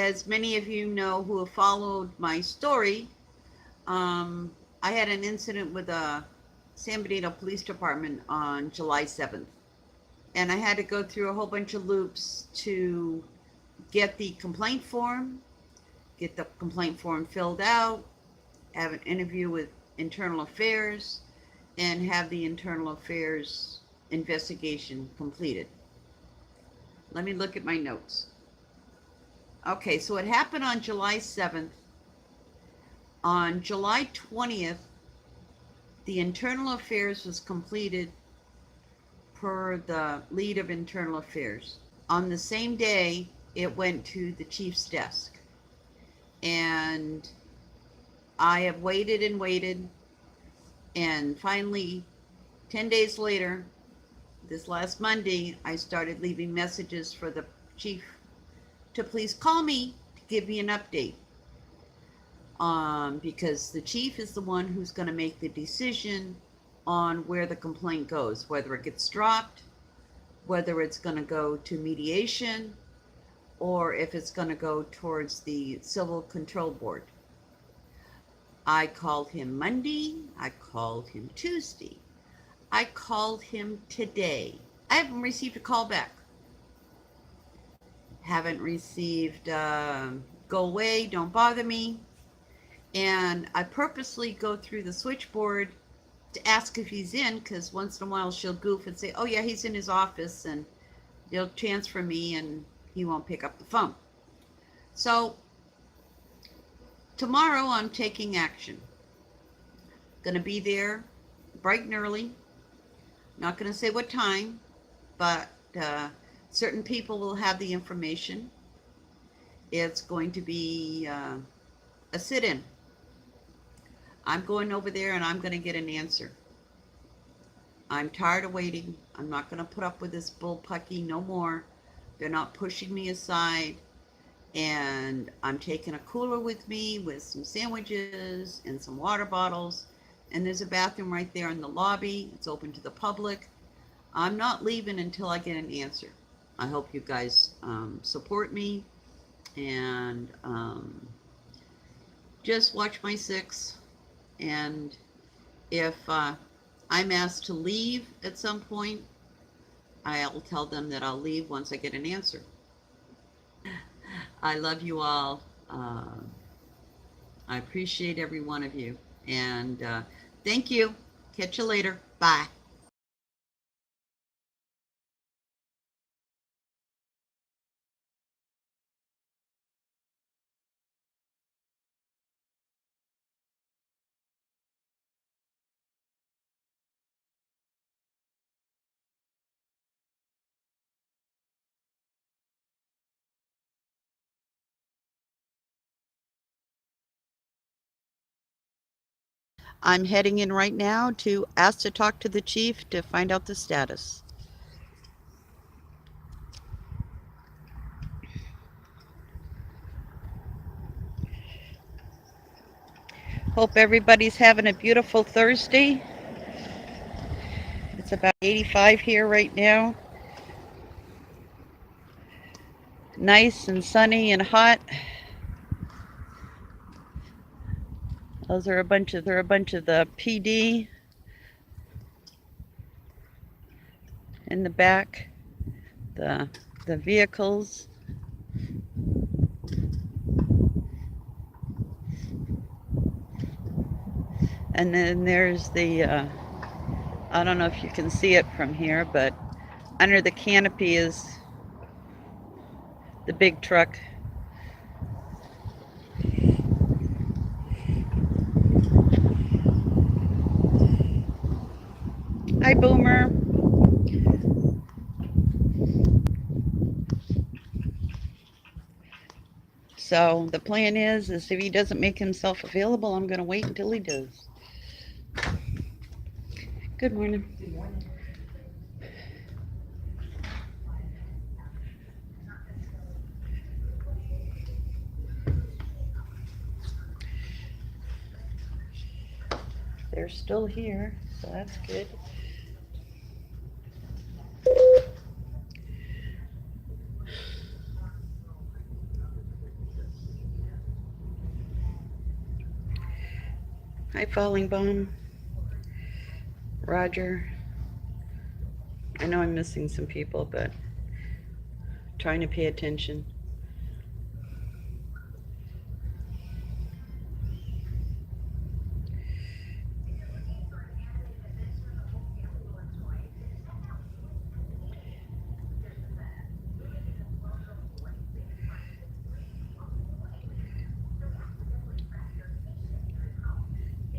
as many of you know who have followed my story, I had an incident with the San Benito Police Department on July 7th. And I had to go through a whole bunch of loops to get the complaint form, filled out, have an interview with Internal Affairs, and have the Internal Affairs investigation completed. Let me look at my notes. Okay, so it happened on July 7th. On July 20th, the Internal Affairs was completed per the lead of Internal Affairs. On the same day, it went to the chief's desk. And I have waited and waited. And finally, 10 days later, this last Monday, I started leaving messages for the chief to please call me to give me an update. Because the chief is the one who's going to make the decision on where the complaint goes, whether it gets dropped, whether it's going to go to mediation, or if it's going to go towards the Civil Control Board. I called him Monday, I called him Tuesday, I called him today. I haven't received a call back. Haven't received go away, don't bother me. And I purposely go through the switchboard to ask if he's in, because once in a while she'll goof and say, oh yeah, he's in his office, and they'll transfer me and he won't pick up the phone. So tomorrow I'm taking action. Gonna be there bright and early. Not gonna say what time, but certain people will have the information. It's going to be a sit-in. I'm going over there and I'm going to get an answer. I'm tired of waiting. I'm not going to put up with this bullpucky no more. They're not pushing me aside. And I'm taking a cooler with me with some sandwiches and some water bottles. And there's a bathroom right there in the lobby. It's open to the public. I'm not leaving until I get an answer. I hope you guys support me. And just watch my six. And if I'm asked to leave at some point, I'll tell them that I'll leave once I get an answer. I love you all. I appreciate every one of you. And thank you. Catch you later. Bye. I'm heading in right now to ask to talk to the chief to find out the status. Hope everybody's having a beautiful Thursday. It's about 85 here right now. Nice and sunny and hot. Those are a bunch of the PD in the back, the vehicles. And then there's the I don't know if you can see it from here, but under the canopy is the big truck. Hi, Boomer. So the plan is if he doesn't make himself available, I'm going to wait until he does. Good morning. Good morning. They're still here, so that's good. Hi, Falling Bomb. Roger. I know I'm missing some people, but trying to pay attention.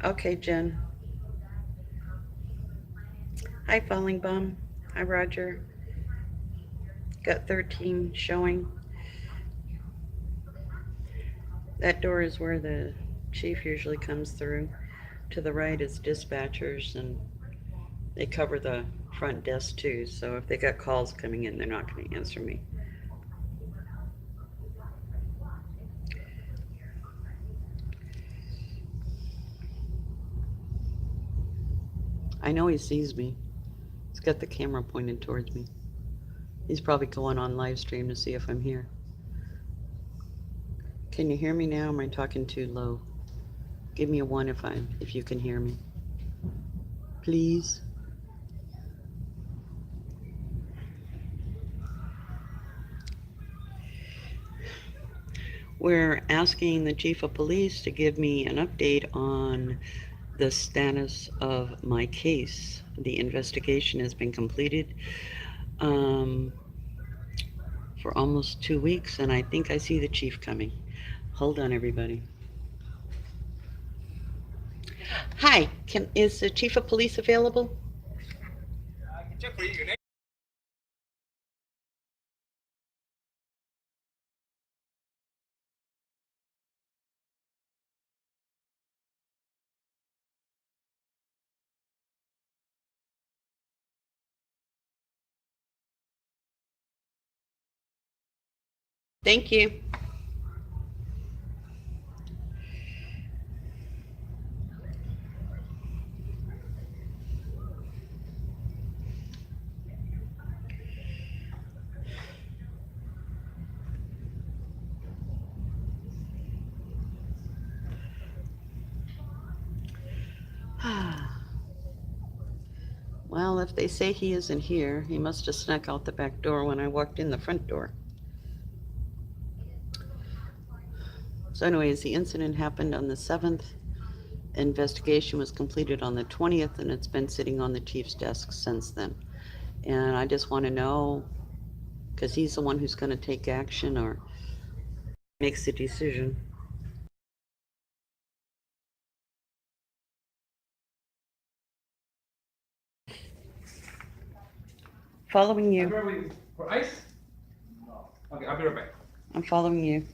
Okay, Jen. Hi, Falling Bomb. Hi, Roger. Got 13 showing. That door is where the chief usually comes through. To the right is dispatchers, and they cover the front desk too. So if they got calls coming in, they're not going to answer me. I know he sees me. He's got the camera pointed towards me. He's probably going on live stream to see if I'm here. Can you hear me now? Am I talking too low? Give me a 1 if you can hear me. Please. We're asking the chief of police to give me an update on the status of my case. The investigation has been completed for almost 2 weeks, and I think I see the chief coming. Hold on, everybody. Hi, is the chief of police available? I can check for you. Your name? Thank you. Well, if they say he isn't here, he must have snuck out the back door when I walked in the front door. So anyways, the incident happened on the 7th. Investigation was completed on the 20th, and it's been sitting on the chief's desk since then. And I just want to know, because he's the one who's going to take action or makes the decision. Following you. For ice? No. Okay, I'll be right back. I'm following you.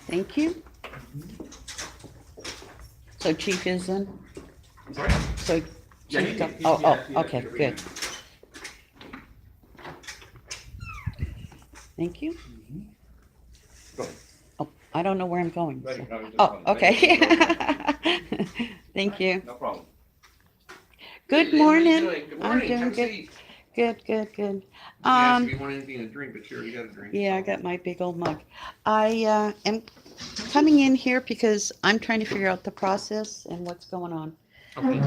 Thank you. So chief is in? I'm sorry? So Yeah, chief yeah, okay, good. Thank you. Go ahead. Oh, I don't know where I'm going. Right, So. no, just Oh, one. okay. Right. Thank you. No problem. Good Hey, Lynn, how you morning. doing? Good I'm morning. doing Have a good. seat. Good. I was gonna ask if you want anything to drink, but you already got a drink. Yeah, I so. got my big old mug. I am coming in here because I'm trying to figure out the process and what's going on. Okay.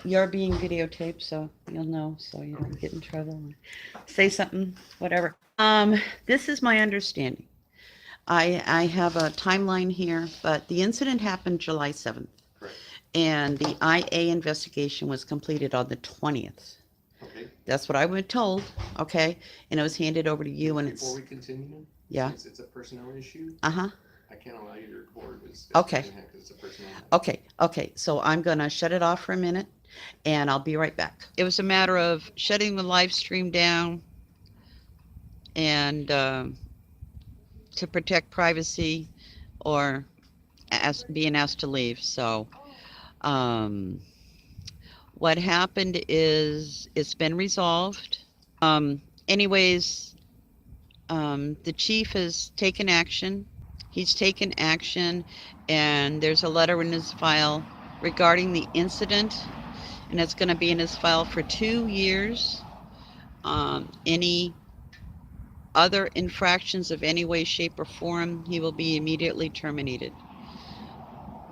You're being videotaped, so you'll know, so you don't get in trouble. Say something, whatever. This is my understanding. I have a timeline here, but the incident happened July 7th. Correct. And the IA investigation was completed on the 20th. Okay. That's what I was told, okay? And it was handed over to you, and Before we it's, continue, yeah. since it's a personnel issue, uh-huh. I can't allow you to record this. Okay. Because it's a personnel matter. Okay, so I'm gonna shut it off for a minute, and I'll be right back. It was a matter of shutting the live stream down and to protect privacy or being asked to leave. So what happened is it's been resolved. Anyways, the chief has taken action. He's taken action, and there's a letter in his file regarding the incident, and it's going to be in his file for 2 years. Any other infractions of any way, shape, or form, he will be immediately terminated.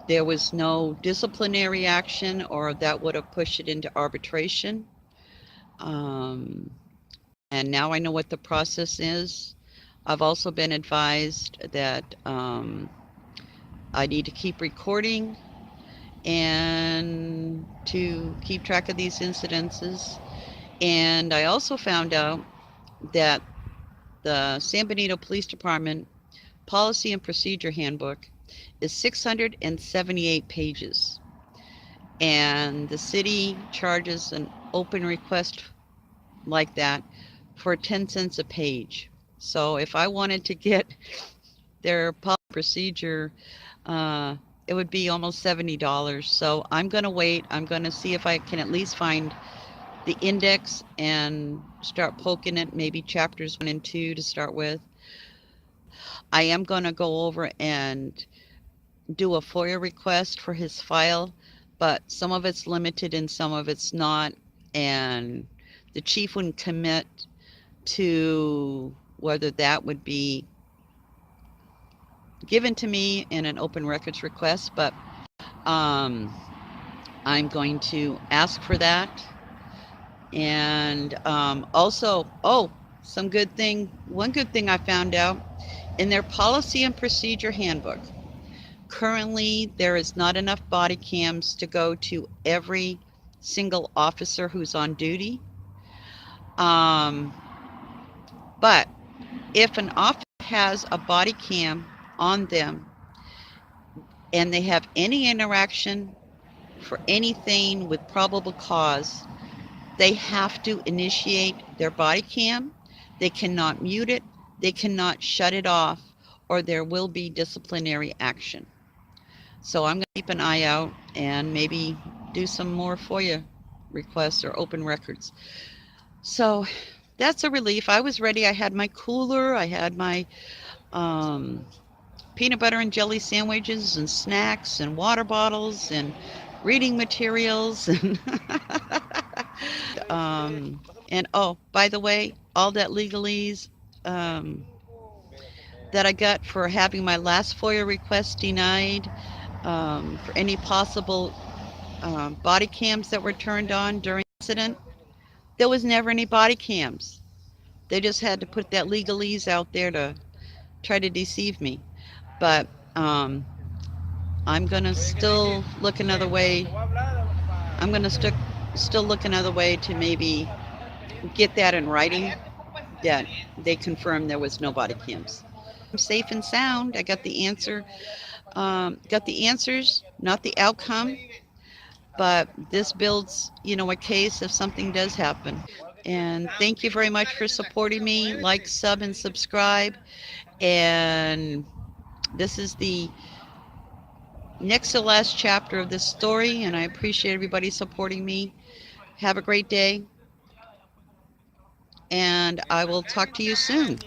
There was no disciplinary action, or that would have pushed it into arbitration. And now I know what the process is. I've also been advised that I need to keep recording and to keep track of these incidences. And I also found out that the San Benito Police Department Policy and Procedure Handbook is 678 pages. And the city charges an open request like that for 10 cents a page. So if I wanted to get their policy procedure, it would be almost $70. So I'm going to wait. I'm going to see if I can at least find the index and start poking it, maybe chapters 1 and 2 to start with. I am going to go over and do a FOIA request for his file, but some of it's limited and some of it's not. And the chief wouldn't commit to whether that would be given to me in an open records request, but I'm going to ask for that. And also, one good thing I found out in their policy and procedure handbook, currently there is not enough body cams to go to every single officer who's on duty. But if an officer has a body cam on them and they have any interaction for anything with probable cause, they have to initiate their body cam. They cannot mute it. They cannot shut it off, or there will be disciplinary action. So I'm going to keep an eye out and maybe do some more FOIA requests or open records. So that's a relief. I was ready. I had my cooler. I had my peanut butter and jelly sandwiches and snacks and water bottles and reading materials and and oh, by the way, all that legalese that I got for having my last FOIA request denied, for any possible body cams that were turned on during the incident, there was never any body cams. They just had to put that legalese out there to try to deceive me. But I'm gonna still look another way. I'm gonna still look another way to maybe get that in writing, that they confirmed there was no body cams. I'm safe and sound. I got the answer. Got the answers, not the outcome. But this builds, a case if something does happen. And thank you very much for supporting me. Like, sub, and subscribe. And this is the next to last chapter of this story, and I appreciate everybody supporting me. Have a great day, and I will talk to you soon.